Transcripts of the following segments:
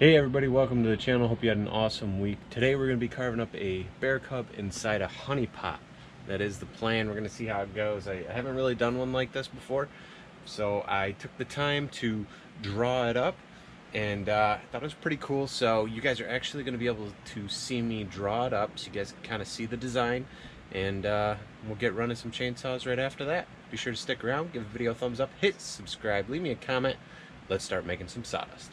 Hey everybody, welcome to the channel. Hope you had an awesome week. Today we're going to be carving up a bear cub inside a honey pot. That is the plan. We're going to see how it goes. I haven't really done one like this before, so I took the time to draw it up, and I thought it was pretty cool. So you guys are actually going to be able to see me draw it up, so you guys can kind of see the design, and we'll get running some chainsaws right after that. Be sure to stick around, give the video a thumbs up, hit subscribe, leave me a comment. Let's start making some sawdust.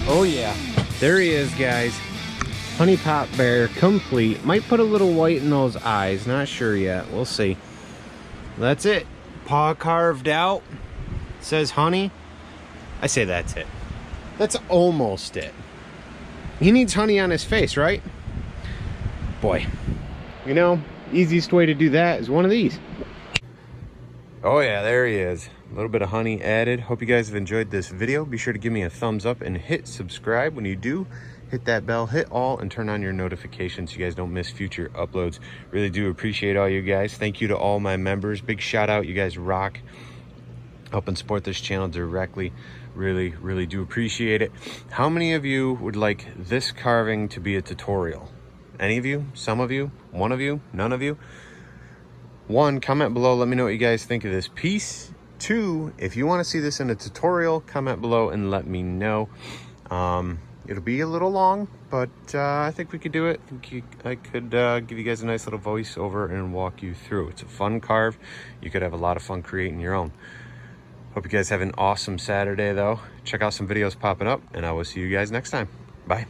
Oh yeah, there he is, guys. Honey pot bear complete. Might put a little white in those eyes, not sure yet, we'll see. That's it, paw carved out, says honey. I say that's it. That's almost it. He needs honey on his face, right? Boy, you know, easiest way to do that is one of these. Oh yeah, there he is. A little bit of honey added. Hope you guys have enjoyed this video. Be sure to give me a thumbs up and hit subscribe. When you do, hit that bell, hit all, and turn on your notifications so you guys don't miss future uploads. Really do appreciate all you guys. Thank you to all my members. Big shout out. You guys rock. Helping support this channel directly. Really do appreciate it. How many of you would like this carving to be a tutorial? Any of you? Some of you? One of you? None of you? One, comment below, let me know what you guys think of this piece. Two, if you want to see this in a tutorial, comment below and let me know. It'll be a little long, but I think we could do it. I could give you guys a nice little voiceover and walk you through. It's a fun carve. You could have a lot of fun creating your own. Hope you guys have an awesome Saturday though. Check out some videos popping up, and I will see you guys next time. Bye.